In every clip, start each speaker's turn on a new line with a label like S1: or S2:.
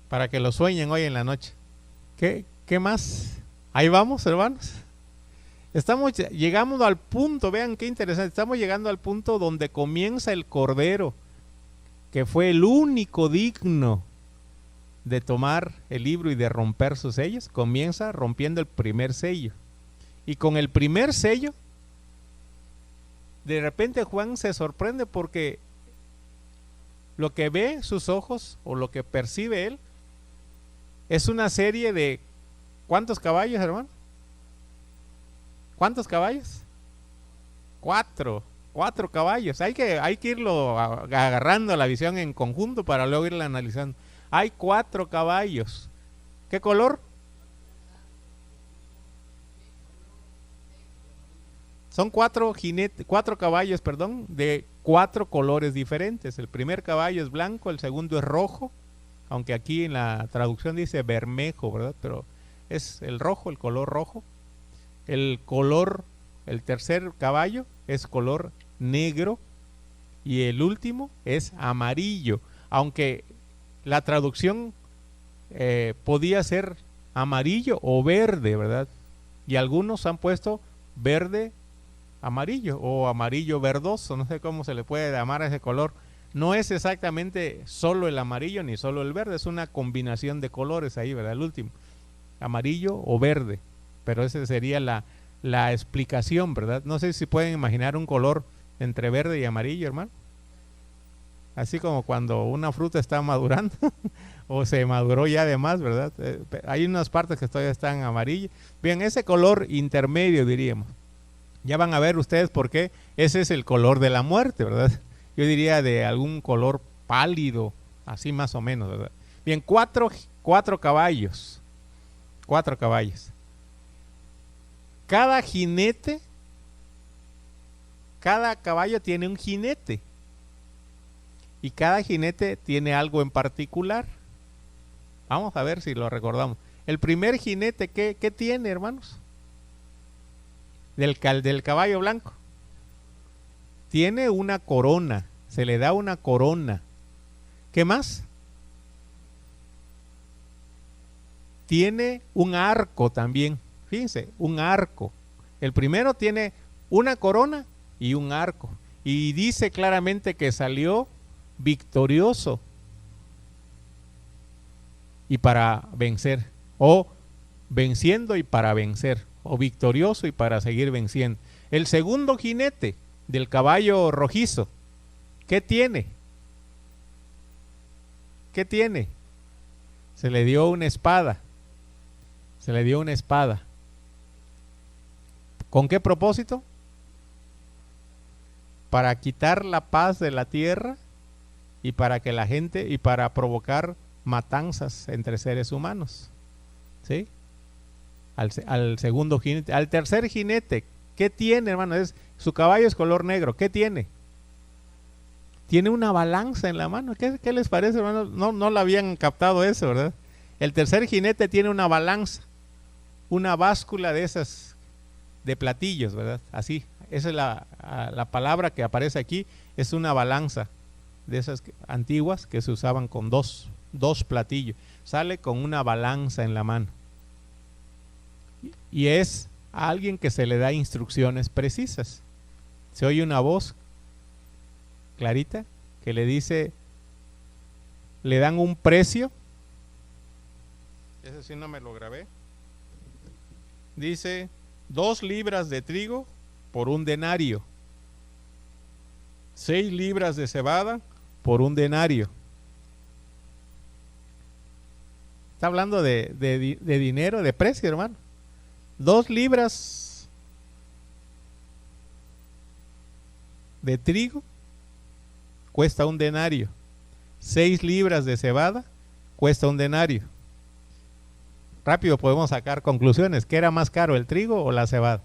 S1: para que lo sueñen hoy en la noche. ¿Qué más? Ahí vamos, hermanos. Llegamos al punto, vean qué interesante, estamos llegando al punto donde comienza el Cordero, que fue el único digno de tomar el libro y de romper sus sellos. Comienza rompiendo el primer sello. Y con el primer sello, de repente Juan se sorprende porque lo que ve sus ojos o lo que percibe él es una serie de ¿cuántos caballos, hermano? ¿Cuántos caballos? Cuatro caballos. Hay que irlo agarrando la visión en conjunto para luego irla analizando. Hay 4 caballos. ¿Qué color? Son 4 caballos, perdón, de 4 colores diferentes. El primer caballo es blanco, el segundo es rojo, aunque aquí en la traducción dice bermejo, ¿verdad? Pero es el rojo, el color rojo. El tercer caballo es color negro y el último es amarillo, aunque la traducción podía ser amarillo o verde, ¿verdad? Y algunos han puesto verde amarillo o amarillo verdoso, no sé cómo se le puede llamar a ese color. No es exactamente solo el amarillo ni solo el verde, es una combinación de colores ahí, ¿verdad? El último, amarillo o verde, pero esa sería la explicación, ¿verdad? No sé si pueden imaginar un color entre verde y amarillo, hermano. Así como cuando una fruta está madurando o se maduró ya de más, ¿verdad? Hay unas partes que todavía están amarillas. Bien, ese color intermedio diríamos. Ya van a ver ustedes por qué ese es el color de la muerte, ¿verdad? Yo diría de algún color pálido, así más o menos, ¿verdad? Bien, cuatro caballos. 4 caballos. Cada caballo tiene un jinete. Y cada jinete tiene algo en particular. Vamos a ver si lo recordamos. El primer jinete, ¿qué tiene, hermanos? Del caballo blanco. Tiene una corona. Se le da una corona. ¿Qué más? Tiene un arco también. Fíjense, un arco. El primero tiene una corona y un arco. Y dice claramente que salió victorioso y para vencer, o venciendo y para vencer, o victorioso y para seguir venciendo. El segundo jinete del caballo rojizo, ¿qué tiene? ¿Qué tiene? Se le dio una espada. Se le dio una espada. ¿Con qué propósito? Para quitar la paz de la tierra y para que la gente, y para provocar matanzas entre seres humanos. ¿Sí? Al segundo jinete. Al tercer jinete, ¿qué tiene, hermano? Su caballo es color negro. ¿Qué tiene? Tiene una balanza en la mano. ¿Qué les parece, hermano? No la habían captado eso, ¿verdad? El tercer jinete tiene una balanza, una báscula de esas de platillos, ¿verdad? Así, esa es la palabra que aparece aquí, es una balanza de esas antiguas que se usaban con dos platillos. Sale con una balanza en la mano. Y es a alguien que se le da instrucciones precisas. Se oye una voz clarita que le dice, le dan un precio. Ese sí no me lo grabé. Dice 2 libras de trigo por 1 denario. 6 libras de cebada por 1 denario. Está hablando de dinero, de precio, hermano. 2 libras de trigo cuesta 1 denario. 6 libras de cebada cuesta 1 denario. Rápido podemos sacar conclusiones. ¿Qué era más caro, el trigo o la cebada?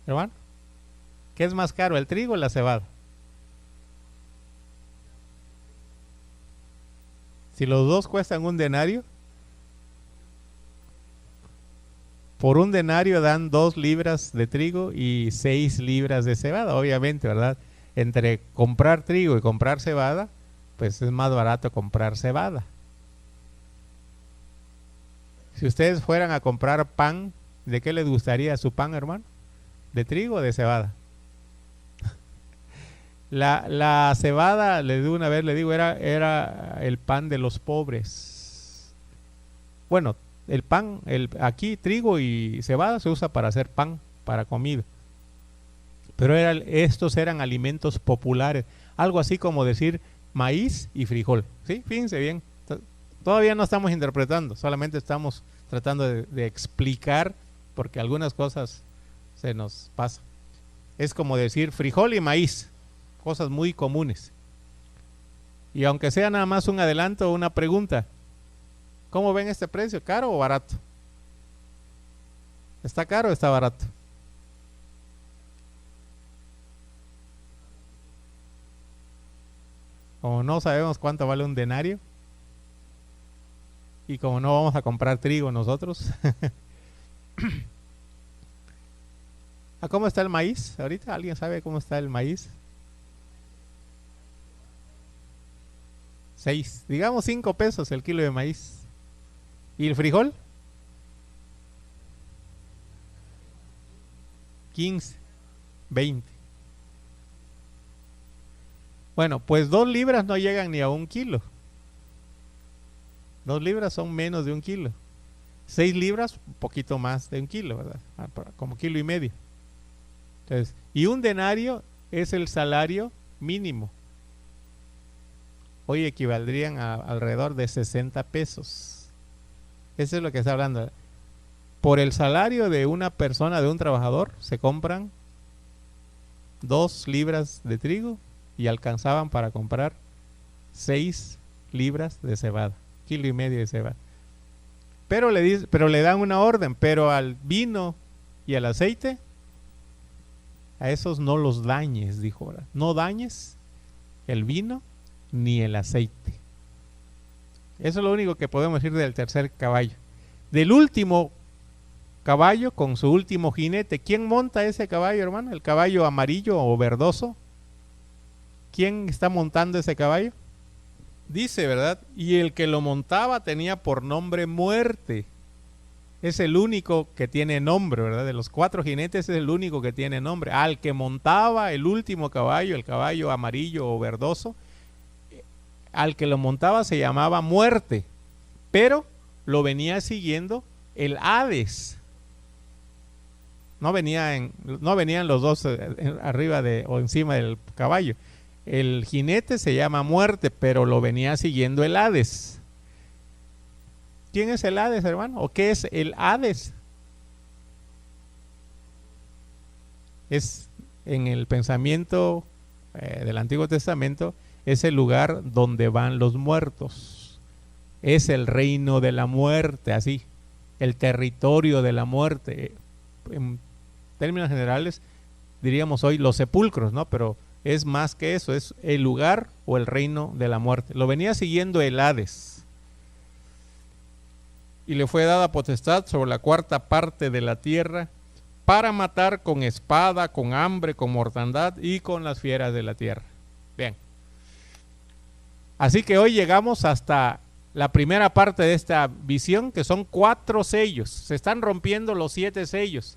S1: Hermano, ¿qué es más caro, el trigo o la cebada? Si los dos cuestan 1 denario, por 1 denario dan 2 libras de trigo y 6 libras de cebada, obviamente, ¿verdad? Entre comprar trigo y comprar cebada, pues es más barato comprar cebada. Si ustedes fueran a comprar pan, ¿de qué les gustaría su pan, hermano? ¿De trigo o de cebada? La cebada, le digo, era el pan de los pobres. Bueno, el pan, aquí trigo y cebada se usa para hacer pan, para comida. Pero estos eran alimentos populares, algo así como decir maíz y frijol. ¿Sí? Fíjense bien, todavía no estamos interpretando, solamente estamos tratando de explicar, porque algunas cosas se nos pasan. Es como decir frijol y maíz, cosas muy comunes. Y aunque sea nada más un adelanto o una pregunta, ¿cómo ven este precio? ¿Caro o barato? ¿Está caro o está barato? Como no sabemos cuánto vale un denario, y como no vamos a comprar trigo nosotros. ¿A cómo está el maíz? ¿Ahorita alguien sabe cómo está el maíz? 6, digamos 5 pesos el kilo de maíz. ¿Y el frijol? 15, 20. Bueno, pues 2 libras no llegan ni a 1 kilo. 2 libras son menos de 1 kilo. 6 libras, un poquito más de 1 kilo, ¿verdad? Como kilo y medio. Entonces, y un denario es el salario mínimo. Hoy equivaldrían a alrededor de 60 pesos. Eso es lo que está hablando. Por el salario de una persona, de un trabajador, se compran 2 libras de trigo y alcanzaban para comprar 6 libras de cebada, kilo y medio de cebada. Pero le dan una orden, pero al vino y al aceite, a esos no los dañes, dijo, ¿verdad? No dañes el vino ni el aceite. Eso es lo único que podemos decir del tercer caballo. Del último caballo con su último jinete, ¿quién monta ese caballo, hermano? El caballo amarillo o verdoso. ¿Quién está montando ese caballo? Dice, ¿verdad? Y el que lo montaba tenía por nombre Muerte. Es el único que tiene nombre, ¿verdad? De los 4 jinetes es el único que tiene nombre. Al que montaba el último caballo, el caballo amarillo o verdoso, al que lo montaba se llamaba Muerte, pero lo venía siguiendo el Hades. No venían los dos arriba o encima del caballo. El jinete se llama Muerte, pero lo venía siguiendo el Hades. ¿Quién es el Hades, hermano? ¿O qué es el Hades? Es en el pensamiento del Antiguo Testamento, es el lugar donde van los muertos. Es el reino de la muerte, así, el territorio de la muerte. En términos generales, diríamos hoy los sepulcros, ¿no? Pero es más que eso, es el lugar o el reino de la muerte. Lo venía siguiendo el Hades. Y le fue dada potestad sobre la 4ª parte de la tierra para matar con espada, con hambre, con mortandad y con las fieras de la tierra. Bien. Así que hoy llegamos hasta la primera parte de esta visión, que son 4 sellos. Se están rompiendo los 7 sellos.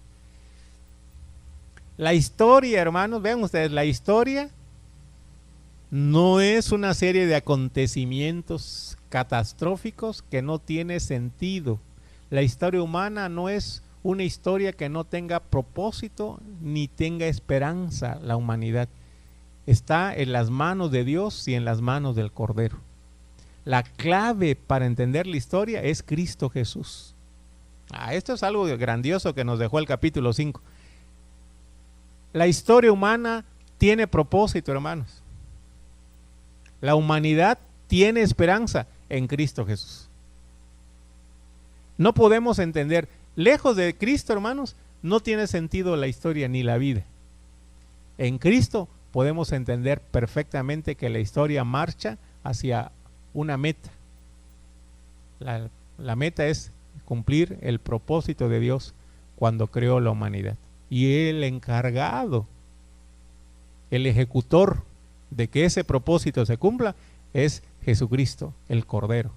S1: La historia, hermanos, vean ustedes, la historia no es una serie de acontecimientos catastróficos que no tiene sentido. La historia humana no es una historia que no tenga propósito ni tenga esperanza. La humanidad está en las manos de Dios y en las manos del Cordero. La clave para entender la historia es Cristo Jesús. Esto es algo grandioso que nos dejó el capítulo 5. La historia humana tiene propósito, hermanos. La humanidad tiene esperanza en Cristo Jesús. No podemos entender, lejos de Cristo, hermanos, no tiene sentido la historia ni la vida. En Cristo podemos entender perfectamente que la historia marcha hacia una meta. La meta es cumplir el propósito de Dios cuando creó la humanidad. Y el encargado, el ejecutor de que ese propósito se cumpla, es Jesucristo, el Cordero,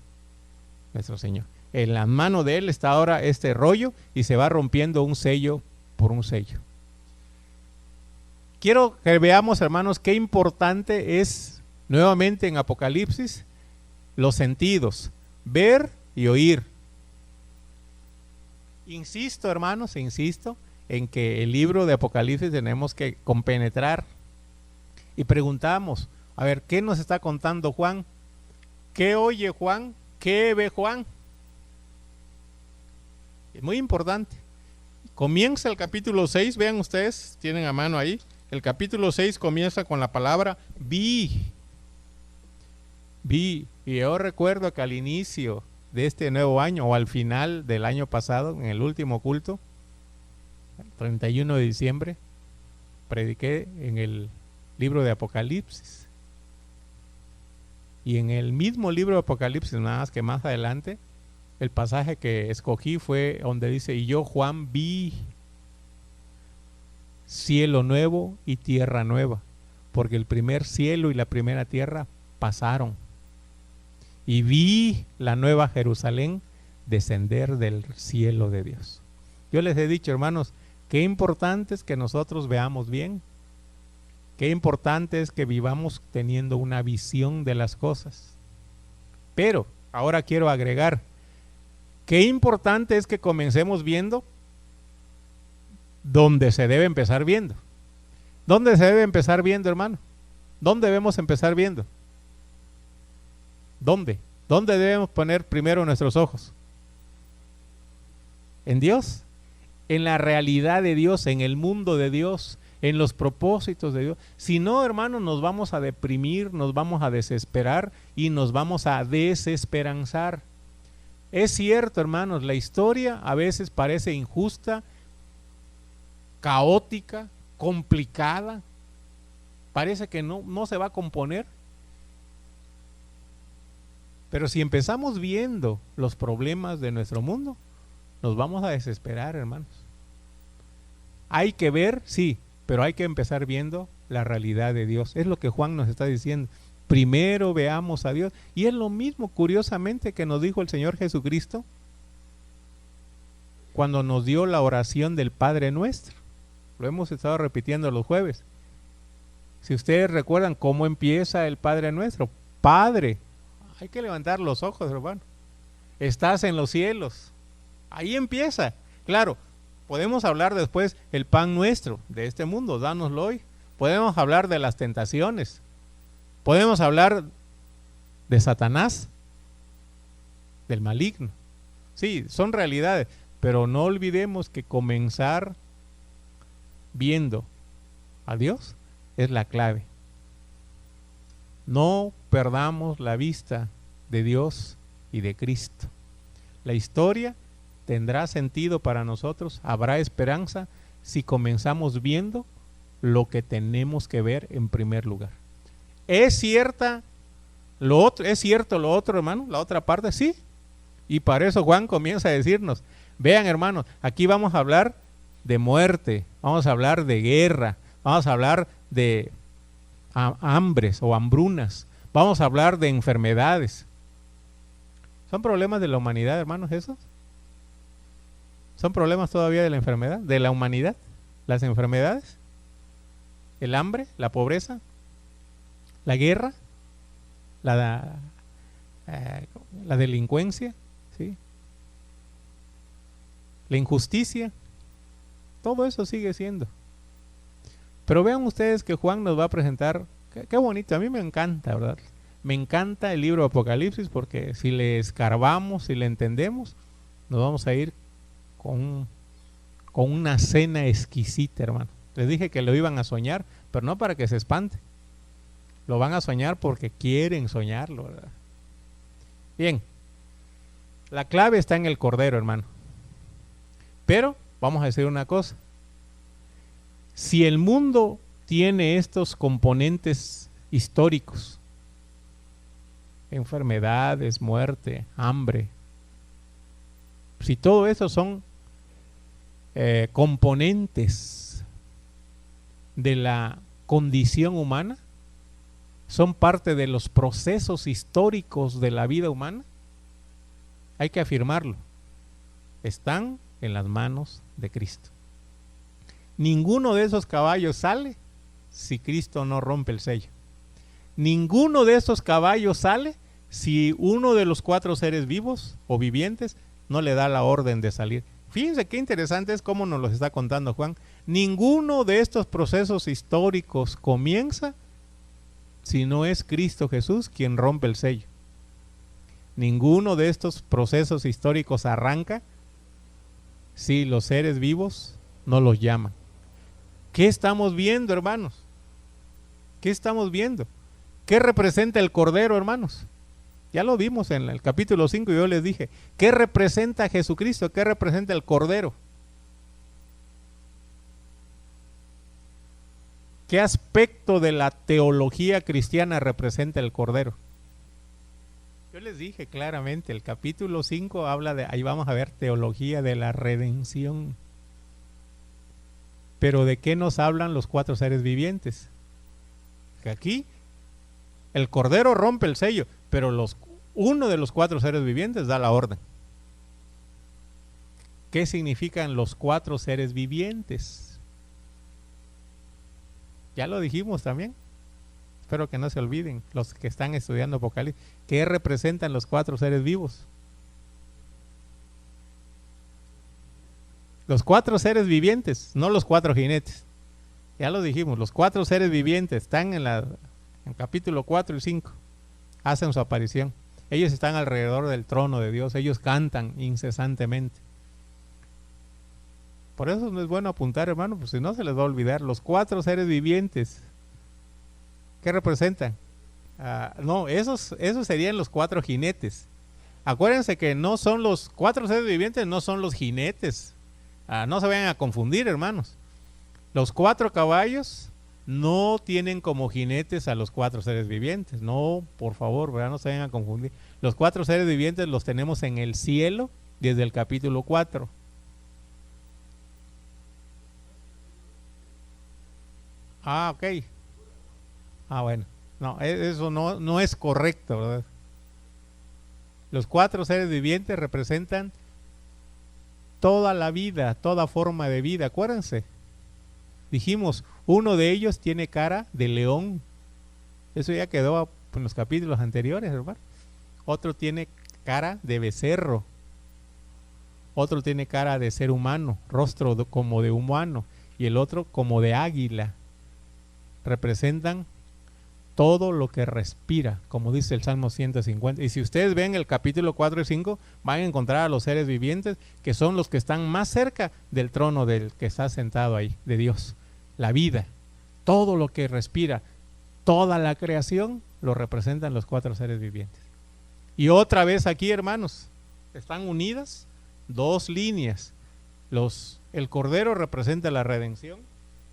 S1: nuestro Señor. En la mano de Él está ahora este rollo y se va rompiendo un sello por un sello. Quiero que veamos, hermanos, qué importante es nuevamente en Apocalipsis los sentidos, ver y oír. Insisto, hermanos, insisto en que el libro de Apocalipsis tenemos que compenetrar y preguntamos, a ver, ¿qué nos está contando Juan? ¿Qué oye Juan? ¿Qué ve Juan? Es muy importante. Comienza el capítulo 6, vean ustedes, tienen a mano ahí. El capítulo 6 comienza con la palabra vi. Vi. Y yo recuerdo que al inicio de este nuevo año o al final del año pasado, en el último culto, el 31 de diciembre, prediqué en el libro de Apocalipsis. Y en el mismo libro de Apocalipsis, nada más que más adelante, el pasaje que escogí fue donde dice, y yo Juan vi cielo nuevo y tierra nueva, porque el primer cielo y la primera tierra pasaron. Y vi la nueva Jerusalén descender del cielo de Dios. Yo les he dicho, hermanos, qué importante es que nosotros veamos bien. Qué importante es que vivamos teniendo una visión de las cosas. Pero ahora quiero agregar, qué importante es que comencemos viendo donde se debe empezar viendo. ¿Dónde se debe empezar viendo, hermano? ¿Dónde debemos empezar viendo? ¿Dónde? ¿Dónde debemos poner primero nuestros ojos? ¿En Dios? En la realidad de Dios, en el mundo de Dios, en los propósitos de Dios. Si no, hermano, nos vamos a deprimir, nos vamos a desesperar y nos vamos a desesperanzar. Es cierto, hermanos, la historia a veces parece injusta, caótica, complicada. Parece que no se va a componer. Pero si empezamos viendo los problemas de nuestro mundo, nos vamos a desesperar, hermanos. Hay que ver, sí, pero hay que empezar viendo la realidad de Dios. Es lo que Juan nos está diciendo. Primero veamos a Dios. Y es lo mismo, curiosamente, que nos dijo el Señor Jesucristo cuando nos dio la oración del Padre Nuestro. Lo hemos estado repitiendo los jueves. Si ustedes recuerdan cómo empieza el Padre Nuestro. Padre, hay que levantar los ojos, hermano. Estás en los cielos. Ahí empieza. Claro, podemos hablar después el pan nuestro de este mundo, dánoslo hoy. Podemos hablar de las tentaciones. Podemos hablar de Satanás, del maligno. Sí, son realidades, pero no olvidemos que comenzar viendo a Dios es la clave. No perdamos la vista de Dios y de Cristo. La historia tendrá sentido para nosotros, habrá esperanza si comenzamos viendo lo que tenemos que ver en primer lugar. ¿Es cierto lo otro, hermano? La otra parte, sí. Y para eso Juan comienza a decirnos, vean, hermanos, aquí vamos a hablar de muerte, vamos a hablar de guerra, vamos a hablar de hambres o hambrunas, vamos a hablar de enfermedades. ¿Son problemas de la humanidad, hermanos, esos? ¿Son problemas todavía de la enfermedad, de la humanidad? ¿Las enfermedades? ¿El hambre? ¿La pobreza? ¿La guerra? ¿La delincuencia? ¿Sí? ¿La injusticia? Todo eso sigue siendo. Pero vean ustedes que Juan nos va a presentar, qué bonito, a mí me encanta, ¿verdad? Me encanta el libro de Apocalipsis porque si le escarbamos, si le entendemos, nos vamos a ir con una cena exquisita, hermano. Les dije que lo iban a soñar, pero no para que se espante. Lo van a soñar porque quieren soñarlo, ¿verdad? Bien, la clave está en el Cordero, hermano. Pero vamos a decir una cosa. Si el mundo tiene estos componentes históricos, enfermedades, muerte, hambre, si todo eso son componentes de la condición humana, son parte de los procesos históricos de la vida humana, hay que afirmarlo. Están en las manos de Cristo. Ninguno de esos caballos sale si Cristo no rompe el sello. Ninguno de esos caballos sale si uno de los 4 seres vivos o vivientes no le da la orden de salir. Fíjense qué interesante es cómo nos lo está contando Juan. Ninguno de estos procesos históricos comienza si no es Cristo Jesús quien rompe el sello. Ninguno de estos procesos históricos arranca si los seres vivos no los llaman. ¿Qué estamos viendo, hermanos? ¿Qué estamos viendo? ¿Qué representa el Cordero, hermanos? Ya lo vimos en el capítulo 5, yo les dije, ¿qué representa Jesucristo? ¿Qué representa el Cordero? ¿Qué aspecto de la teología cristiana representa el Cordero? Yo les dije claramente, el capítulo 5 habla de, ahí vamos a ver, teología de la redención. Pero ¿de qué nos hablan los 4 seres vivientes? Que aquí el Cordero rompe el sello, pero uno de los 4 seres vivientes da la orden. ¿Qué significan los 4 seres vivientes? Ya lo dijimos también. Espero que no se olviden los que están estudiando Apocalipsis. ¿Qué representan los 4 seres vivos? Los 4 seres vivientes, no los 4 jinetes. Ya lo dijimos, los 4 seres vivientes están en capítulo 4 y 5. Hacen su aparición. Ellos están alrededor del trono de Dios. Ellos cantan incesantemente. Por eso no es bueno apuntar, hermano, pues si no se les va a olvidar. Los 4 seres vivientes, ¿qué representan? No, esos serían los 4 jinetes. Acuérdense que no son los 4 seres vivientes, no son los jinetes. No se vayan a confundir, hermanos. Los 4 caballos no tienen como jinetes a los 4 seres vivientes. No, por favor, ¿verdad? No se vayan a confundir. Los 4 seres vivientes los tenemos en el cielo desde el capítulo 4. Ok. Bueno. No, eso no es correcto, ¿verdad? Los 4 seres vivientes representan toda la vida, toda forma de vida. Acuérdense. Dijimos, uno de ellos tiene cara de león. Eso ya quedó en los capítulos anteriores, hermano. Otro tiene cara de becerro. Otro tiene cara de ser humano, rostro como de humano. Y el otro como de águila. Representan todo lo que respira, como dice el Salmo 150. Y si ustedes ven el capítulo 4 y 5, van a encontrar a los seres vivientes que son los que están más cerca del trono del que está sentado ahí, de Dios. La vida, todo lo que respira, toda la creación, lo representan los 4 seres vivientes. Y otra vez aquí, hermanos, están unidas 2 líneas. El Cordero representa la redención.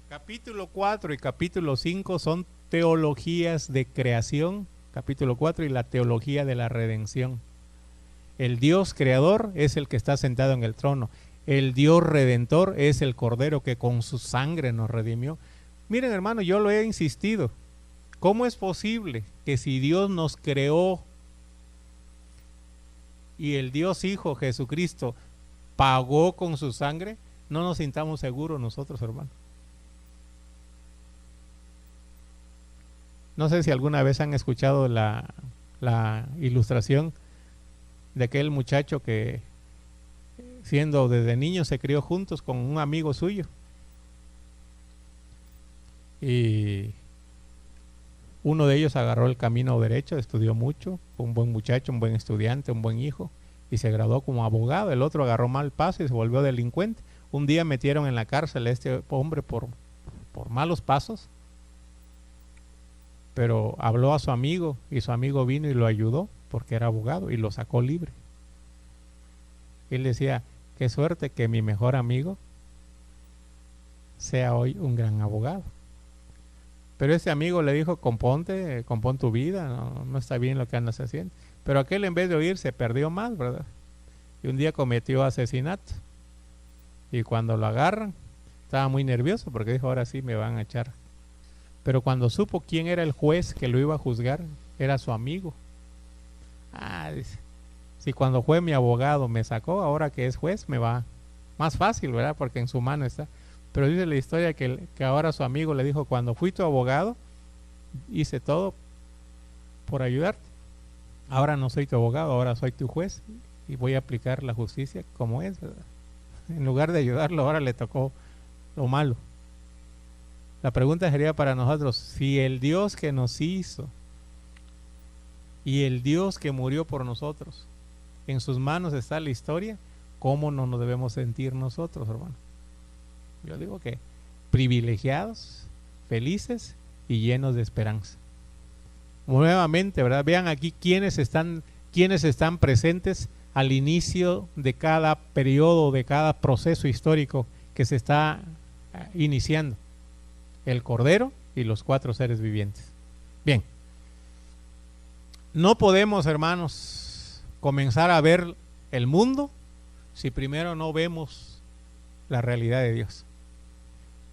S1: Capítulo 4 y capítulo 5 son teologías de creación, capítulo 4, y la teología de la redención. El Dios creador es el que está sentado en el trono. El Dios redentor es el Cordero que con su sangre nos redimió. Miren, hermano, yo lo he insistido. ¿Cómo es posible que si Dios nos creó y el Dios Hijo Jesucristo pagó con su sangre, no nos sintamos seguros nosotros, hermano? No sé si alguna vez han escuchado la ilustración de aquel muchacho que siendo desde niño se crió juntos con un amigo suyo. Y uno de ellos agarró el camino derecho, estudió mucho, fue un buen muchacho, un buen estudiante, un buen hijo, y se graduó como abogado. El otro agarró mal paso y se volvió delincuente. Un día metieron en la cárcel a este hombre por malos pasos, pero habló a su amigo y su amigo vino y lo ayudó porque era abogado y lo sacó libre. Él decía, qué suerte que mi mejor amigo sea hoy un gran abogado. Pero ese amigo le dijo, compón tu vida, no está bien lo que andas haciendo. Pero aquel, en vez de oír, se perdió más, ¿verdad? Y un día cometió asesinato. Y cuando lo agarran, estaba muy nervioso porque dijo, ahora sí me van a echar Pero cuando supo quién era el juez que lo iba a juzgar, era su amigo. Dice, si cuando fue mi abogado me sacó, ahora que es juez me va más fácil, ¿verdad? Porque en su mano está. Pero dice la historia que ahora su amigo le dijo, cuando fui tu abogado, hice todo por ayudarte. Ahora no soy tu abogado, ahora soy tu juez y voy a aplicar la justicia como es, ¿verdad? En lugar de ayudarlo, ahora le tocó lo malo. La pregunta sería para nosotros, si el Dios que nos hizo y el Dios que murió por nosotros, en sus manos está la historia, ¿cómo no nos debemos sentir nosotros, hermano? Yo digo que privilegiados, felices y llenos de esperanza. Nuevamente, ¿verdad? Vean aquí quiénes están presentes al inicio de cada periodo, de cada proceso histórico que se está iniciando. El Cordero y los 4 seres vivientes. Bien. No podemos, hermanos, comenzar a ver el mundo si primero no vemos la realidad de Dios.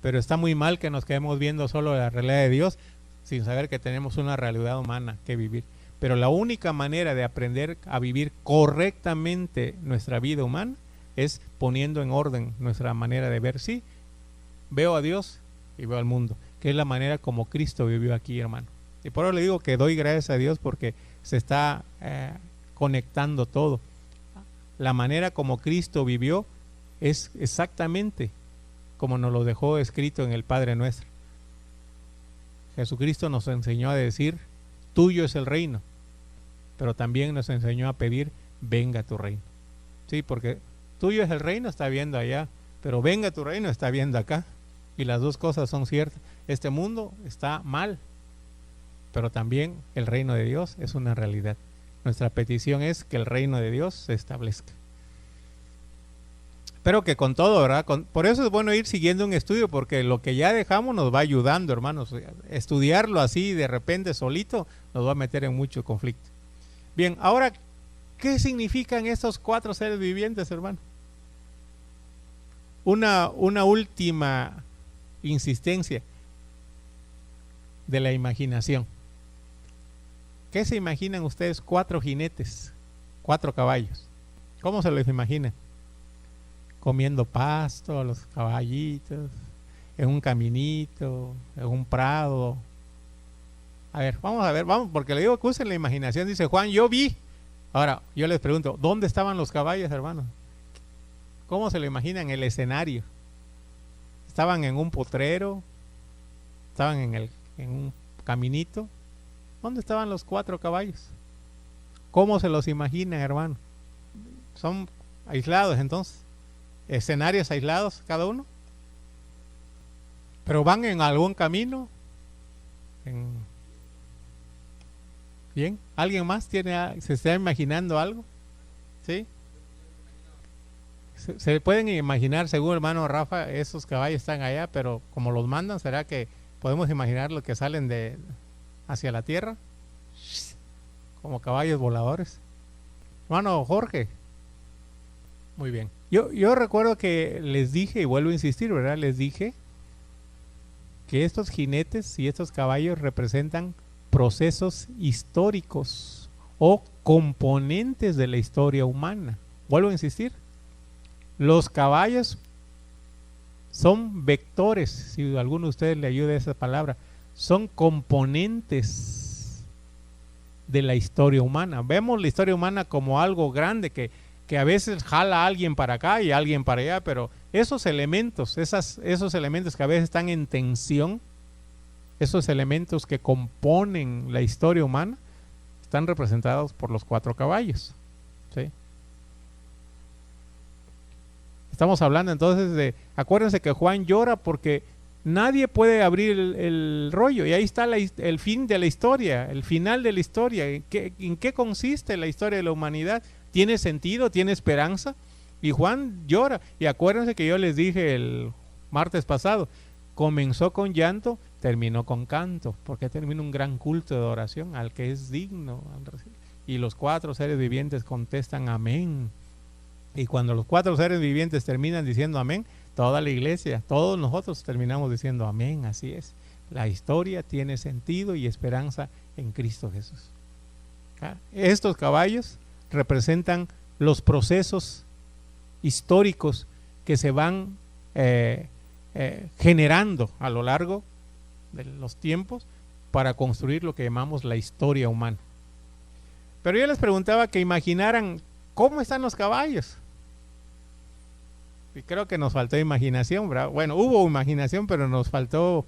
S1: Pero está muy mal que nos quedemos viendo solo la realidad de Dios sin saber que tenemos una realidad humana que vivir. Pero la única manera de aprender a vivir correctamente nuestra vida humana es poniendo en orden nuestra manera de ver. Sí, veo a Dios y veo al mundo, que es la manera como Cristo vivió aquí, hermano. Y por eso le digo que doy gracias a Dios porque se está conectando todo. La manera como Cristo vivió es exactamente como nos lo dejó escrito en el Padre Nuestro. Jesucristo nos enseñó a decir, tuyo es el reino, pero también nos enseñó a pedir, venga tu reino. Sí, porque tuyo es el reino, está viendo allá, pero venga tu reino, está viendo acá. Y las dos cosas son ciertas. Este mundo está mal, pero también el reino de Dios es una realidad. Nuestra petición es que el reino de Dios se establezca. Espero que con todo, ¿verdad? Por eso es bueno ir siguiendo un estudio, porque lo que ya dejamos nos va ayudando, hermanos. Estudiarlo así de repente solito nos va a meter en mucho conflicto. Bien, ahora, ¿qué significan estos 4 seres vivientes, hermano? Una última insistencia de la imaginación. ¿Qué se imaginan ustedes? 4 jinetes, 4 caballos. ¿Cómo se los imaginan? Comiendo pasto, los caballitos, en un caminito, en un prado. A ver, vamos, porque le digo que usen la imaginación. Dice Juan, yo vi. Ahora, yo les pregunto, ¿dónde estaban los caballos, hermano? ¿Cómo se lo imaginan el escenario? ¿Estaban en un potrero? ¿Estaban en un caminito? ¿Dónde estaban los 4 caballos? ¿Cómo se los imaginan, hermano? Son aislados entonces. Escenarios aislados cada uno. Pero van en algún camino. Bien. ¿Alguien más se está imaginando algo? ¿Sí? Se pueden imaginar, según hermano Rafa, esos caballos están allá, pero como los mandan, ¿será que podemos imaginar los que salen hacia la tierra? Como caballos voladores. Hermano Jorge. Muy bien. Yo recuerdo que les dije, y vuelvo a insistir, ¿verdad? Les dije que estos jinetes y estos caballos representan procesos históricos o componentes de la historia humana. Vuelvo a insistir. Los caballos son vectores, si alguno de ustedes le ayuda a esa palabra, son componentes de la historia humana. Vemos la historia humana como algo grande que a veces jala a alguien para acá y a alguien para allá, pero esos elementos, esos elementos que a veces están en tensión, esos elementos que componen la historia humana, están representados por los 4 caballos. ¿Sí? Estamos hablando entonces acuérdense que Juan llora porque nadie puede abrir el rollo, y ahí está el fin de la historia, el final de la historia. ¿En qué consiste la historia de la humanidad? ¿Tiene sentido? ¿Tiene esperanza? Y Juan llora. Y acuérdense que yo les dije el martes pasado, comenzó con llanto, terminó con canto, porque termina un gran culto de oración al que es digno. Y los 4 seres vivientes contestan amén. Y cuando los 4 seres vivientes terminan diciendo amén, toda la iglesia, todos nosotros terminamos diciendo amén, así es. la historia tiene sentido y esperanza en Cristo Jesús. Estos caballos representan los procesos históricos que se van generando a lo largo de los tiempos para construir lo que llamamos la historia humana. Pero yo les preguntaba que imaginaran cómo están los caballos. Y creo que nos faltó imaginación, ¿verdad? Bueno, hubo imaginación, pero nos faltó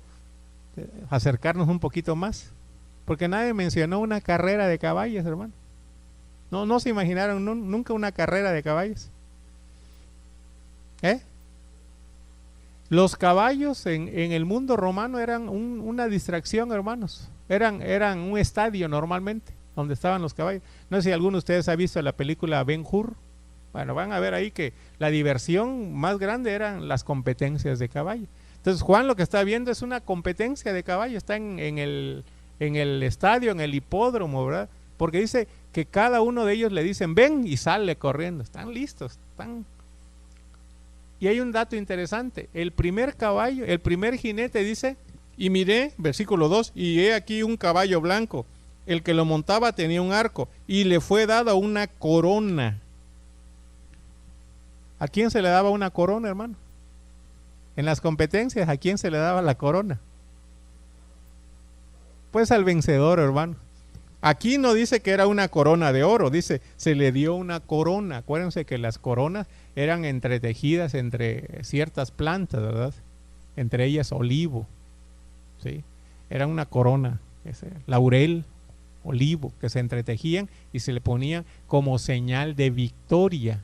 S1: acercarnos un poquito más. Porque nadie mencionó una carrera de caballos, hermano. No se imaginaron nunca una carrera de caballos. Los caballos en el mundo romano eran una distracción, hermanos. Eran un estadio normalmente, donde estaban los caballos. No sé si alguno de ustedes ha visto la película Ben-Hur. Bueno, van a ver ahí que la diversión más grande eran las competencias de caballo. Entonces Juan lo que está viendo es una competencia de caballo. Está en el estadio, en el hipódromo, ¿verdad? Porque dice que cada uno de ellos le dicen ven y sale corriendo. Están listos, están... Y hay un dato interesante. El primer caballo, el primer jinete dice, y miré, versículo 2, y he aquí un caballo blanco. El que lo montaba tenía un arco y le fue dada una corona. ¿A quién se le daba una corona, hermano? En las competencias, ¿a quién se le daba la corona? Pues al vencedor, hermano. Aquí no dice que era una corona de oro, dice, se le dio una corona. Acuérdense que las coronas eran entretejidas entre ciertas plantas, ¿verdad? Entre ellas olivo, ¿sí? Era una corona, laurel, olivo, que se entretejían y se le ponían como señal de victoria.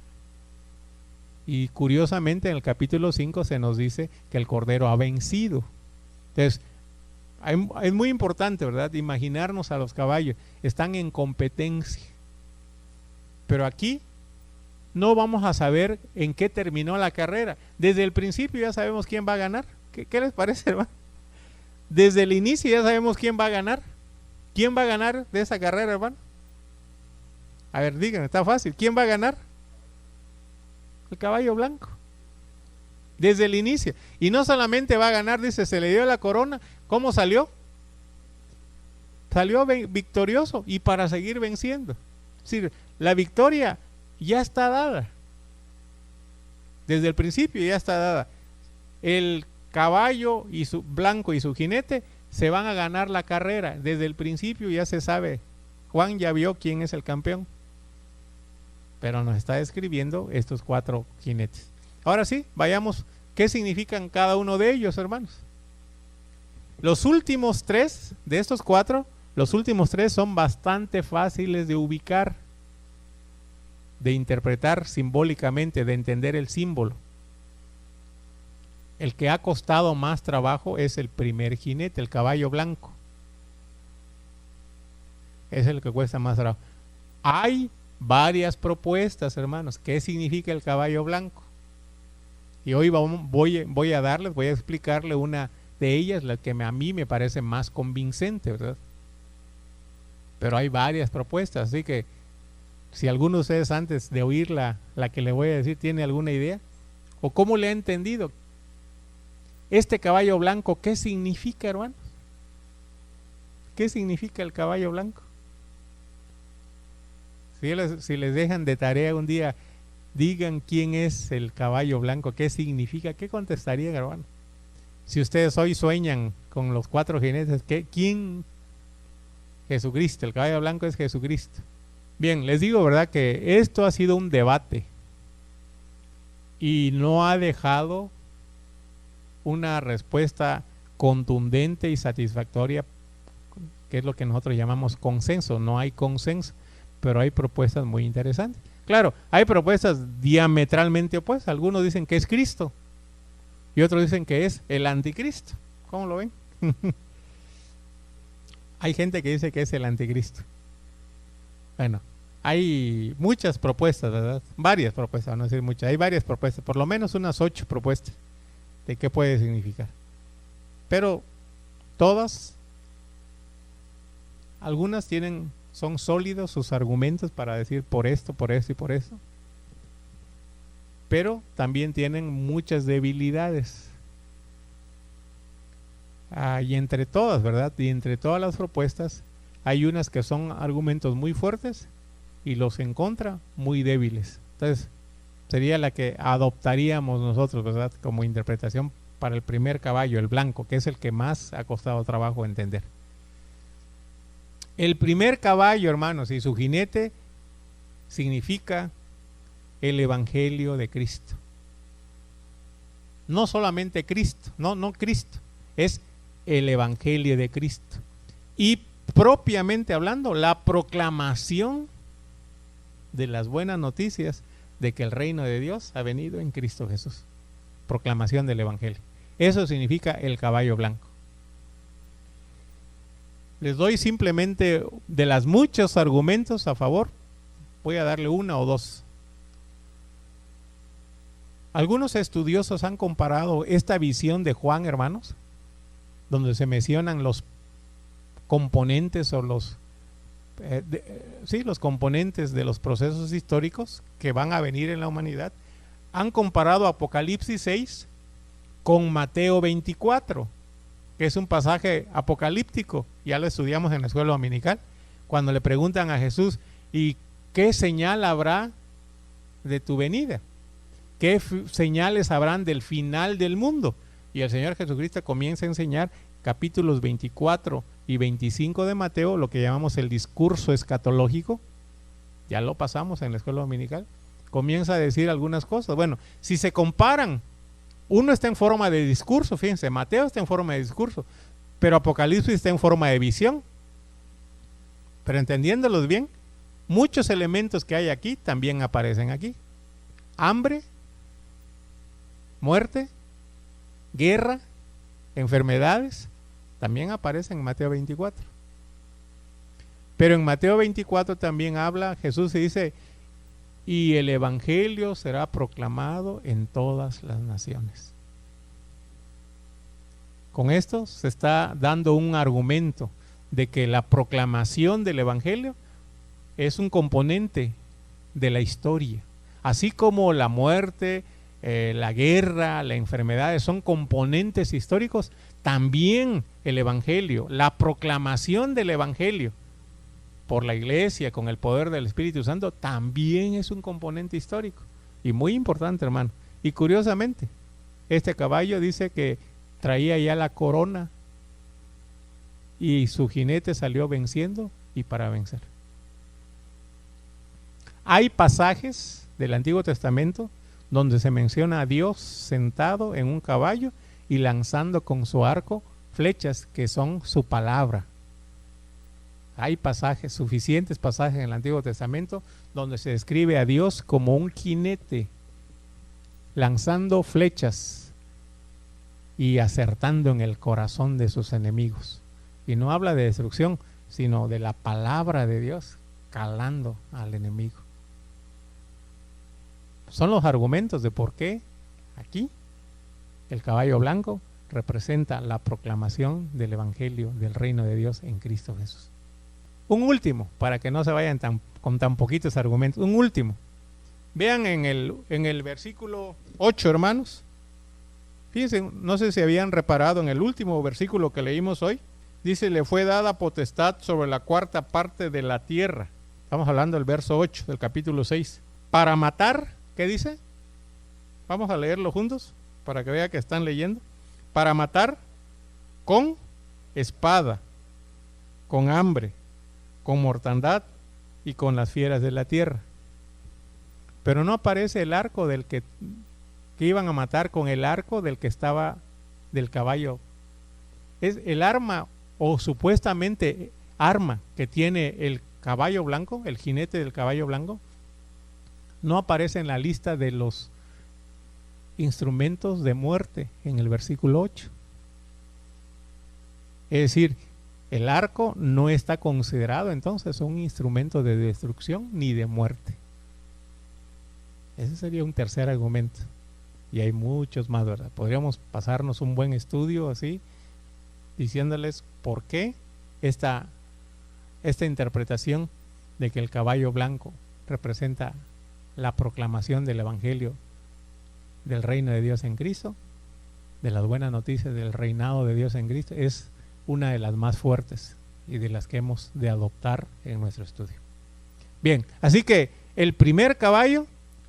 S1: Y curiosamente en el capítulo 5 se nos dice que el Cordero ha vencido. Entonces, es muy importante, ¿verdad? Imaginarnos a los caballos. Están en competencia. Pero aquí no vamos a saber en qué terminó la carrera. Desde el principio ya sabemos quién va a ganar. ¿Qué les parece, hermano? Desde el inicio ya sabemos quién va a ganar. ¿Quién va a ganar de esa carrera, hermano? A ver, díganme, está fácil. ¿Quién va a ganar? El caballo blanco. Desde el inicio. Y no solamente va a ganar, dice, se le dio la corona. ¿Cómo salió? Salió victorioso y para seguir venciendo. Es decir, la victoria ya está dada. Desde el principio ya está dada. El caballo y su blanco y su jinete se van a ganar la carrera. Desde el principio ya se sabe. Juan ya vio quién es el campeón. Pero nos está describiendo estos 4 jinetes. Ahora sí, vayamos, ¿qué significan cada uno de ellos, hermanos? Los últimos 3 de estos 4, los últimos 3 son bastante fáciles de ubicar, de interpretar simbólicamente, de entender el símbolo. El que ha costado más trabajo es el primer jinete, el caballo blanco. Es el que cuesta más trabajo. Hay varias propuestas, hermanos. ¿Qué significa el caballo blanco? Y hoy voy a explicarle una de ellas, la que a mí me parece más convincente, ¿verdad? Pero hay varias propuestas, así que si alguno de ustedes antes de oír la que le voy a decir tiene alguna idea, o cómo le ha entendido este caballo blanco, ¿qué significa, hermanos? ¿Qué significa el caballo blanco? Si les dejan de tarea un día, digan quién es el caballo blanco, qué significa, ¿qué contestarían, hermano? Si ustedes hoy sueñan con los 4 jinetes, ¿quién? Jesucristo, el caballo blanco es Jesucristo. Bien, les digo, ¿verdad? Que esto ha sido un debate y no ha dejado una respuesta contundente y satisfactoria, que es lo que nosotros llamamos consenso. No hay consenso, pero hay propuestas muy interesantes. Claro, hay propuestas diametralmente opuestas. Algunos dicen que es Cristo y otros dicen que es el anticristo. ¿Cómo lo ven? Hay gente que dice que es el anticristo. Bueno, hay muchas propuestas, ¿verdad? Varias propuestas, no decir muchas. Hay varias propuestas, por lo menos unas 8 propuestas de qué puede significar. Pero todas, algunas son sólidos sus argumentos para decir por esto y por eso. Pero también tienen muchas debilidades. Y entre todas, ¿verdad? Y entre todas las propuestas, hay unas que son argumentos muy fuertes y los en contra muy débiles. Entonces, sería la que adoptaríamos nosotros, ¿verdad? Como interpretación para el primer caballo, el blanco, que es el que más ha costado trabajo entender. El primer caballo, hermanos, y su jinete significa el Evangelio de Cristo. No solamente Cristo, no Cristo, es el Evangelio de Cristo. Y propiamente hablando, la proclamación de las buenas noticias de que el reino de Dios ha venido en Cristo Jesús. Proclamación del Evangelio. Eso significa el caballo blanco. Les doy simplemente de los muchos argumentos a favor, voy a darle una o dos. Algunos estudiosos han comparado esta visión de Juan, hermanos, donde se mencionan los componentes o los componentes de los procesos históricos que van a venir en la humanidad. Han comparado Apocalipsis 6 con Mateo 24, que es un pasaje apocalíptico, ya lo estudiamos en la escuela dominical, cuando le preguntan a Jesús, ¿y qué señal habrá de tu venida? ¿Qué señales habrán del final del mundo? Y el Señor Jesucristo comienza a enseñar capítulos 24 y 25 de Mateo, lo que llamamos el discurso escatológico. Ya lo pasamos en la escuela dominical. Comienza a decir algunas cosas. Bueno, si se comparan, uno está en forma de discurso, fíjense, Mateo está en forma de discurso, pero Apocalipsis está en forma de visión. Pero entendiéndolos bien, muchos elementos que hay aquí también aparecen aquí. Hambre, muerte, guerra, enfermedades, también aparecen en Mateo 24. Pero en Mateo 24 también habla, Jesús y dice, y el Evangelio será proclamado en todas las naciones. Con esto se está dando un argumento de que la proclamación del Evangelio es un componente de la historia. Así como la muerte, la guerra, las enfermedades son componentes históricos, también el Evangelio, la proclamación del Evangelio por la iglesia con el poder del Espíritu Santo también es un componente histórico y muy importante, hermano. Y curiosamente, este caballo dice que traía ya la corona y su jinete salió venciendo y para vencer. Hay pasajes del Antiguo Testamento donde se menciona a Dios sentado en un caballo y lanzando con su arco flechas que son su palabra. Hay pasajes, suficientes pasajes en el Antiguo Testamento donde se describe a Dios como un jinete lanzando flechas y acertando en el corazón de sus enemigos. Y no habla de destrucción, sino de la palabra de Dios calando al enemigo. Son los argumentos de por qué aquí el caballo blanco representa la proclamación del Evangelio del reino de Dios en Cristo Jesús. Un último, para que no se vayan con tan poquitos argumentos, un último. Vean en el versículo 8, hermanos. Fíjense, no sé si habían reparado en el último versículo que leímos hoy. Dice, le fue dada potestad sobre la cuarta parte de la tierra. Estamos hablando del verso 8 del capítulo 6. Para matar, ¿qué dice? Vamos a leerlo juntos para que vean que están leyendo. Para matar con espada, con hambre, con mortandad y con las fieras de la tierra. Pero no aparece el arco del que iban a matar con el arco del que estaba del caballo. Es el arma o supuestamente arma que tiene el caballo blanco, el jinete del caballo blanco, no aparece en la lista de los instrumentos de muerte en el versículo 8. Es decir, el arco no está considerado entonces un instrumento de destrucción ni de muerte. Ese sería un tercer argumento. Y hay muchos más, ¿verdad? Podríamos pasarnos un buen estudio así, diciéndoles por qué esta interpretación de que el caballo blanco representa la proclamación del Evangelio del reino de Dios en Cristo de las buenas noticias del reinado de Dios en Cristo, es una de las más fuertes y de las que hemos de adoptar en nuestro estudio. Bien, así que el primer caballo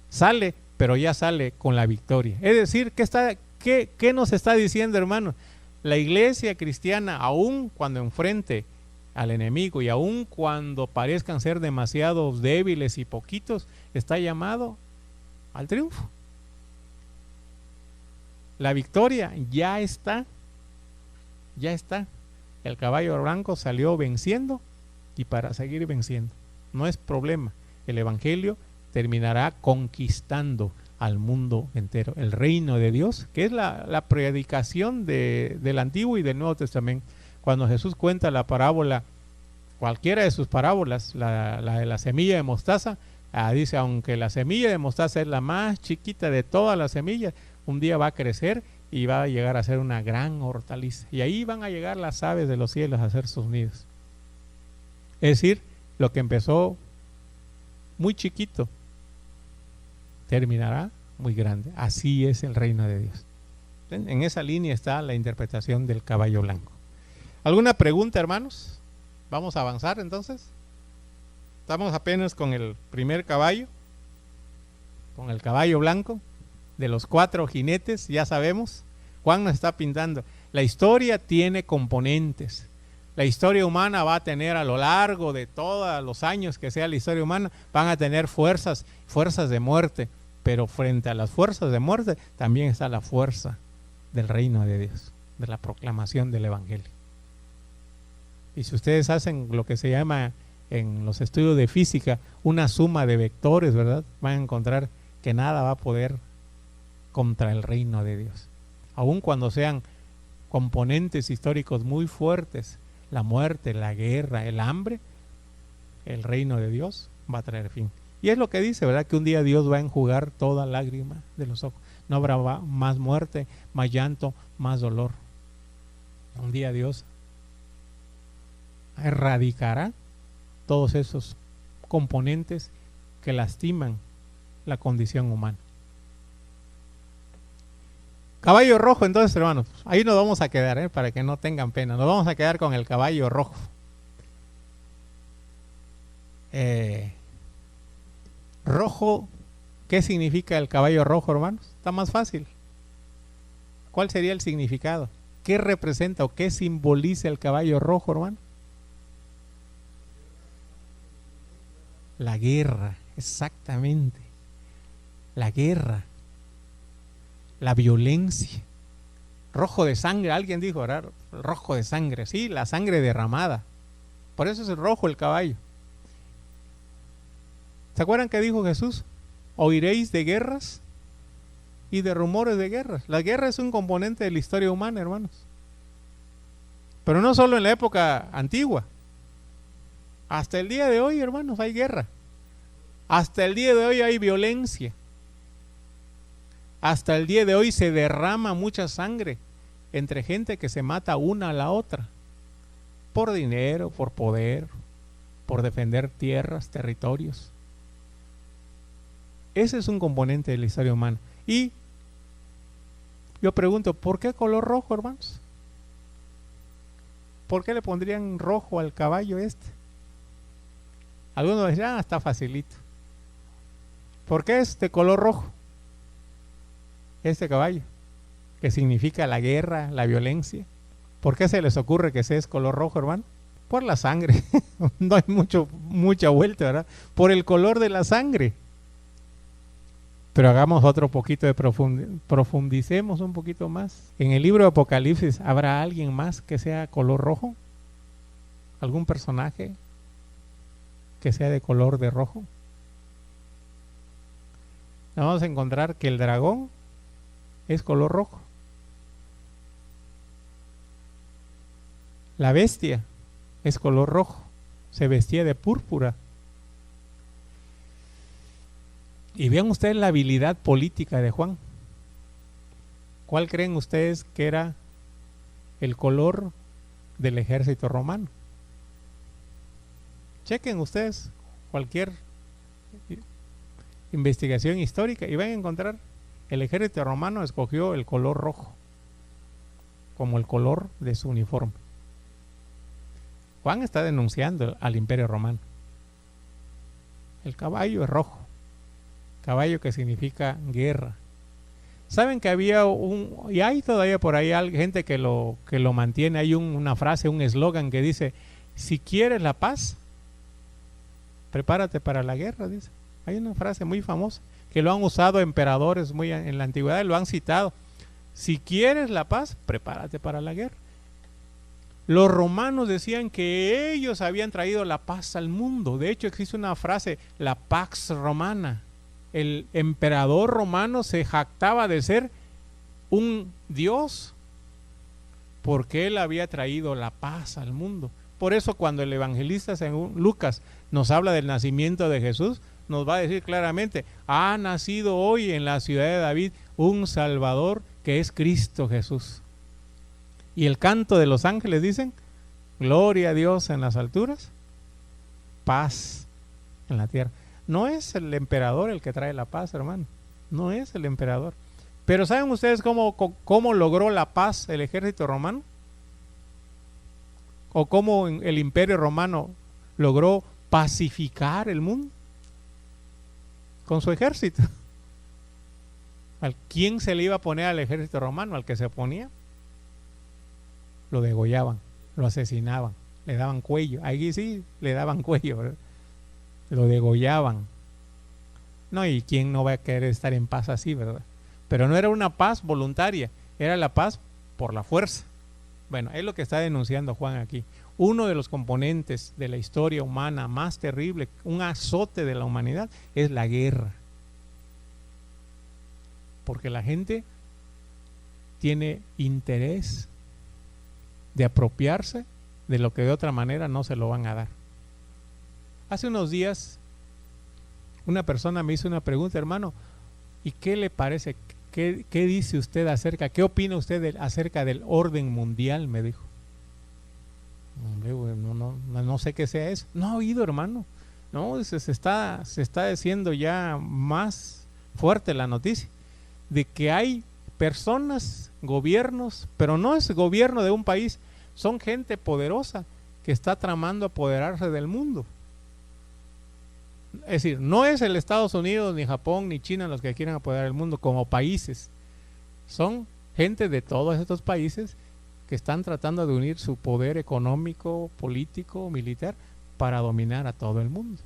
S1: sale, pero ya sale con la victoria. Es decir, ¿qué nos está diciendo, hermano? La iglesia cristiana, aun cuando enfrente al enemigo y aun cuando parezcan ser demasiado débiles y poquitos, está llamado al triunfo. La victoria ya está. El caballo blanco salió venciendo y para seguir venciendo. No es problema. El evangelio terminará conquistando al mundo entero. El reino de Dios, que es la predicación del Antiguo y del Nuevo Testamento. Cuando Jesús cuenta la parábola, cualquiera de sus parábolas, la de la semilla de mostaza, dice, aunque la semilla de mostaza es la más chiquita de todas las semillas, un día va a crecer y va a llegar a ser una gran hortaliza. Y ahí van a llegar las aves de los cielos a hacer sus nidos. Es decir, lo que empezó muy chiquito terminará muy grande. Así es el reino de Dios. En esa línea está la interpretación del caballo blanco. ¿Alguna pregunta, hermanos? Vamos a avanzar entonces. Estamos apenas con el primer caballo, con el caballo blanco. De los 4 jinetes, ya sabemos. Juan nos está pintando. La historia tiene componentes. La historia humana va a tener, a lo largo de todos los años que sea la historia humana, van a tener fuerzas de muerte. Pero frente a las fuerzas de muerte también está la fuerza del reino de Dios, de la proclamación del evangelio. Y si ustedes hacen lo que se llama en los estudios de física una suma de vectores, ¿verdad? Van a encontrar que nada va a poder contra el reino de Dios. Aun cuando sean componentes históricos muy fuertes, la muerte, la guerra, el hambre, el reino de Dios va a traer fin. Y es lo que dice, ¿verdad? Que un día Dios va a enjugar toda lágrima de los ojos. No habrá más muerte, más llanto, más dolor. Un día Dios erradicará todos esos componentes que lastiman la condición humana. Caballo rojo, entonces, hermanos, ahí nos vamos a quedar, para que no tengan pena. Nos vamos a quedar con el caballo rojo. Rojo, ¿qué significa el caballo rojo, hermanos? Está más fácil. ¿Cuál sería el significado? ¿Qué representa o qué simboliza el caballo rojo, hermano? La guerra, exactamente. La guerra. La violencia. Rojo de sangre, alguien dijo, ¿verdad? Rojo de sangre, sí, la sangre derramada. Por eso es rojo el caballo. ¿Se acuerdan que dijo Jesús? Oiréis de guerras y de rumores de guerras. La guerra es un componente de la historia humana, hermanos. Pero no solo en la época antigua. Hasta el día de hoy, hermanos, hay guerra. Hasta el día de hoy hay violencia. Hasta el día de hoy se derrama mucha sangre entre gente que se mata una a la otra. Por dinero, por poder, por defender tierras, territorios. Ese es un componente de la historia humana. Y yo pregunto, ¿por qué color rojo, hermanos? ¿Por qué le pondrían rojo al caballo este? Algunos dirán, está facilito. ¿Por qué es de color rojo este caballo? Que significa la guerra, la violencia. ¿Por qué se les ocurre que ese es color rojo, hermano? Por la sangre. No hay mucha vuelta, ¿verdad? Por el color de la sangre. Pero hagamos otro poquito de profundicemos un poquito más. En el libro de Apocalipsis, ¿habrá alguien más que sea color rojo? ¿Algún personaje que sea de color de rojo? Vamos a encontrar que el dragón es color rojo. La bestia es color rojo. Se vestía de púrpura. Y vean ustedes la habilidad política de Juan. ¿Cuál creen ustedes que era el color del ejército romano? Chequen ustedes cualquier investigación histórica y van a encontrar el ejército romano escogió el color rojo. como el color de su uniforme. Juan está denunciando al Imperio Romano. El caballo es rojo, caballo que significa guerra. Saben que había y hay todavía por ahí gente que lo mantiene. Hay una frase, un eslogan que dice: si quieres la paz, prepárate para la guerra, dice. Hay una frase muy famosa que lo han usado emperadores muy en la antigüedad, lo han citado. Si quieres la paz, prepárate para la guerra. Los romanos decían que ellos habían traído la paz al mundo. De hecho, existe una frase, la Pax Romana. El emperador romano se jactaba de ser un dios porque él había traído la paz al mundo. Por eso cuando el evangelista según Lucas nos habla del nacimiento de Jesús, nos va a decir claramente: ha nacido hoy en la ciudad de David un Salvador que es Cristo Jesús. Y el canto de los ángeles dicen: gloria a Dios en las alturas, paz en la tierra. No es el emperador el que trae la paz, hermano. No es el emperador. Pero ¿saben ustedes cómo logró la paz el ejército romano? ¿O cómo el imperio romano logró pacificar el mundo? Con su ejército. ¿A quién se le iba a poner al ejército romano? Al que se oponía. Lo degollaban, lo asesinaban, le daban cuello. Ahí sí le daban cuello, ¿verdad? Lo degollaban. No, y quién no va a querer estar en paz así, ¿verdad? Pero no era una paz voluntaria, era la paz por la fuerza. Bueno, es lo que está denunciando Juan aquí. Uno de los componentes de la historia humana más terrible, un azote de la humanidad, es la guerra. Porque la gente tiene interés de apropiarse de lo que de otra manera no se lo van a dar. Hace unos días una persona me hizo una pregunta: hermano, ¿y qué le parece? ¿Qué dice usted acerca? ¿Qué opina usted acerca del orden mundial? Me dijo. No sé qué sea eso. No ha oído, hermano. No, se está diciendo ya más fuerte la noticia de que hay personas, gobiernos, pero no es gobierno de un país, son gente poderosa que está tramando apoderarse del mundo. Es decir, no es el Estados Unidos, ni Japón, ni China los que quieren apoderar el mundo como países. Son gente de todos estos países que están tratando de unir su poder económico, político, militar para dominar a todo el mundo.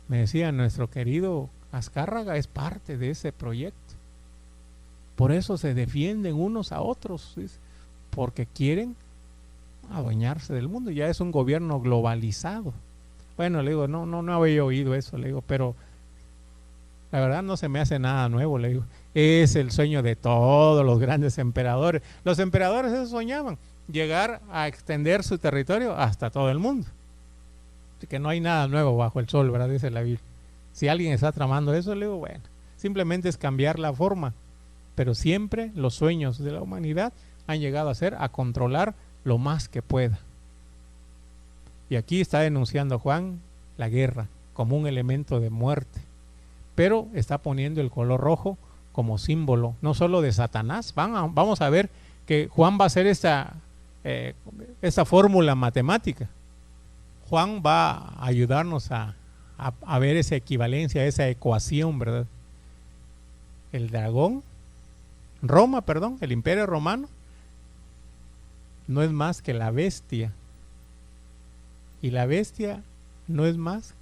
S1: Me decía, nuestro querido Azcárraga es parte de ese proyecto. Por eso se defienden unos a otros, porque quieren adueñarse del mundo. Ya es un gobierno globalizado. Bueno, le digo, no había oído eso, le digo, pero la verdad no se me hace nada nuevo, le digo. Es el sueño de todos los grandes emperadores. Los emperadores eso soñaban, llegar a extender su territorio hasta todo el mundo. Así que no hay nada nuevo bajo el sol, ¿verdad? Dice la Biblia. Si alguien está tramando eso, le digo, bueno, simplemente es cambiar la forma. Pero siempre los sueños de la humanidad han llegado a ser a controlar lo más que pueda. Y aquí está denunciando Juan la guerra como un elemento de muerte, pero está poniendo el color rojo como símbolo no solo de Satanás. Vamos a ver que Juan va a hacer esta fórmula matemática. Juan va a ayudarnos a ver esa equivalencia, esa ecuación, ¿verdad? El dragón, el imperio romano, no es más que la bestia. Y la bestia no es más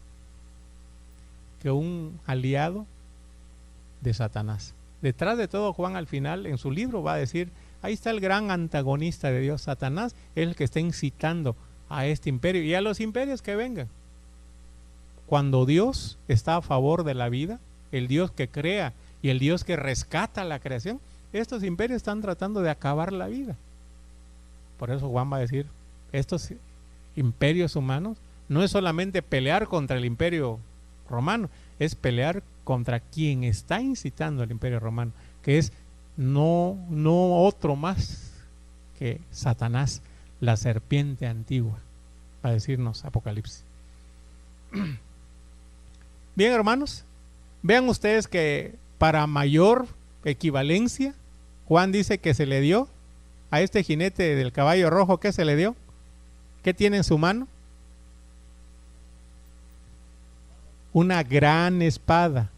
S1: que un aliado de Satanás. Detrás de todo, Juan al final en su libro va a decir, ahí está el gran antagonista de Dios. Satanás es el que está incitando a este imperio y a los imperios que vengan. Cuando Dios está a favor de la vida, el Dios que crea y el Dios que rescata la creación, estos imperios están tratando de acabar la vida. Por eso Juan va a decir, estos imperios humanos no es solamente pelear contra el imperio romano, es pelear contra quien está incitando al imperio romano, que es no otro más que Satanás, la serpiente antigua, va a decirnos Apocalipsis. Bien, hermanos, vean ustedes que para mayor equivalencia, Juan dice que se le dio a este jinete del caballo rojo. ¿Qué se le dio? ¿Qué tiene en su mano? Una gran espada.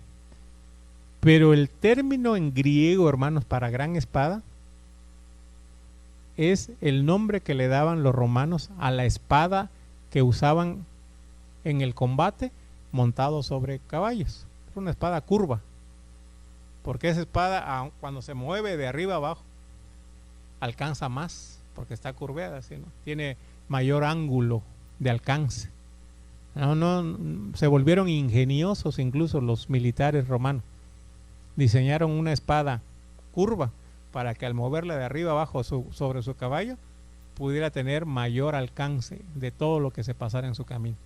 S1: Pero el término en griego, hermanos, para gran espada es el nombre que le daban los romanos a la espada que usaban en el combate montado sobre caballos. Es una espada curva, porque esa espada cuando se mueve de arriba abajo alcanza más, porque está curveada, ¿sí, no? Tiene mayor ángulo de alcance. Se volvieron ingeniosos incluso los militares romanos. Diseñaron una espada curva para que al moverla de arriba abajo sobre su caballo pudiera tener mayor alcance de todo lo que se pasara en su camino.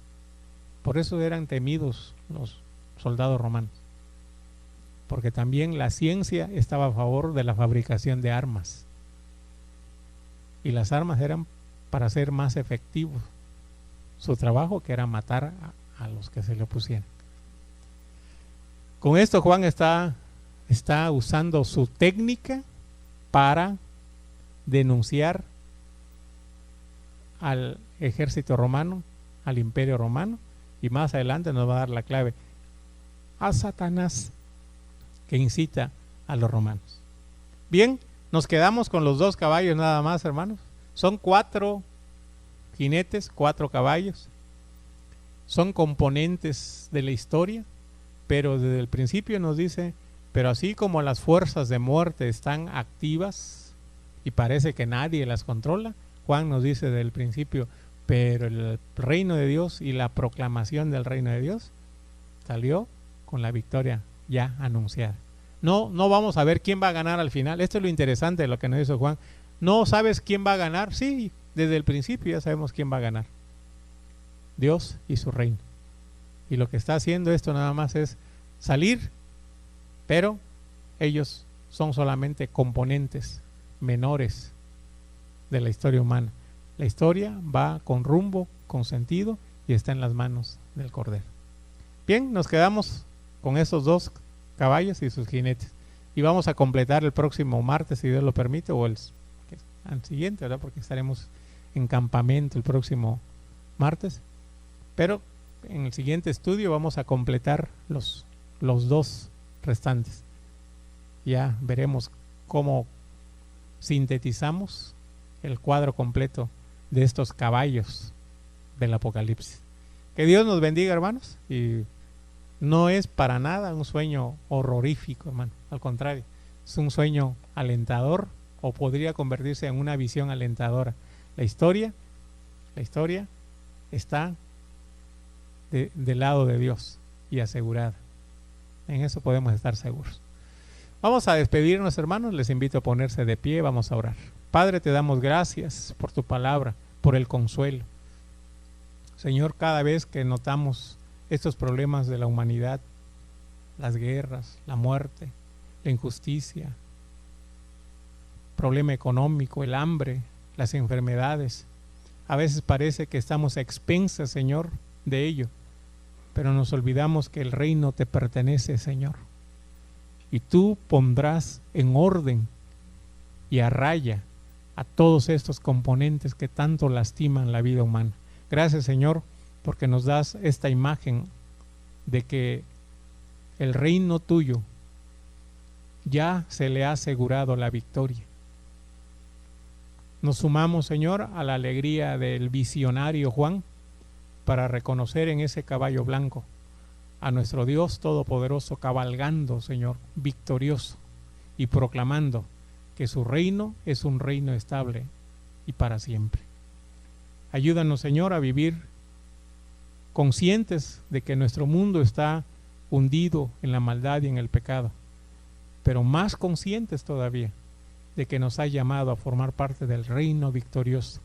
S1: Por eso eran temidos los soldados romanos, porque también la ciencia estaba a favor de la fabricación de armas, y las armas eran para hacer más efectivo su trabajo, que era matar a los que se le opusieran. Con esto Juan está usando su técnica para denunciar al ejército romano, al imperio romano, y más adelante nos va a dar la clave: a Satanás, que incita a los romanos. Bien, nos quedamos con los 2 caballos nada más, hermanos. Son 4 jinetes, 4 caballos. Son componentes de la historia, pero desde el principio nos dice: pero así como las fuerzas de muerte están activas y parece que nadie las controla, Juan nos dice desde el principio: pero el reino de Dios y la proclamación del reino de Dios salió con la victoria ya anunciada. No vamos a ver quién va a ganar al final. Esto es lo interesante de lo que nos dice Juan. ¿No sabes quién va a ganar? Sí, desde el principio ya sabemos quién va a ganar: Dios y su reino. Y lo que está haciendo esto nada más es salir, pero ellos son solamente componentes menores de la historia humana. La historia va con rumbo, con sentido, y está en las manos del Cordero. Bien, nos quedamos con esos 2 caballos y sus jinetes, y vamos a completar el próximo martes, si Dios lo permite, o el siguiente, ¿verdad? Porque estaremos en campamento el próximo martes, pero en el siguiente estudio vamos a completar los 2 restantes. Ya veremos cómo sintetizamos el cuadro completo de estos caballos del Apocalipsis. Que Dios nos bendiga, hermanos, y no es para nada un sueño horrorífico, hermano. Al contrario, es un sueño alentador, o podría convertirse en una visión alentadora. La historia está del lado de Dios y asegurada. En eso podemos estar seguros. Vamos a despedirnos, hermanos. Les invito a ponerse de pie. Vamos a orar. Padre, te damos gracias por tu palabra, por el consuelo. Señor, cada vez que notamos estos problemas de la humanidad, las guerras, la muerte, la injusticia, problema económico, el hambre, las enfermedades, a veces parece que estamos a expensas, Señor, de ello, pero nos olvidamos que el reino te pertenece, Señor, y tú pondrás en orden y a raya a todos estos componentes que tanto lastiman la vida humana. Gracias, Señor, porque nos das esta imagen de que el reino tuyo ya se le ha asegurado la victoria. Nos sumamos, Señor, a la alegría del visionario Juan para reconocer en ese caballo blanco a nuestro Dios Todopoderoso cabalgando, Señor, victorioso, y proclamando que su reino es un reino estable y para siempre. Ayúdanos, Señor, a vivir conscientes de que nuestro mundo está hundido en la maldad y en el pecado, pero más conscientes todavía de que nos ha llamado a formar parte del reino victorioso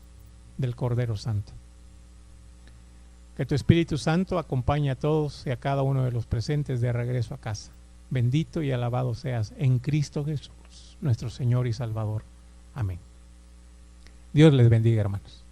S1: del Cordero Santo. Que tu Espíritu Santo acompañe a todos y a cada uno de los presentes de regreso a casa. Bendito y alabado seas en Cristo Jesús, nuestro Señor y Salvador. Amén. Dios les bendiga, hermanos.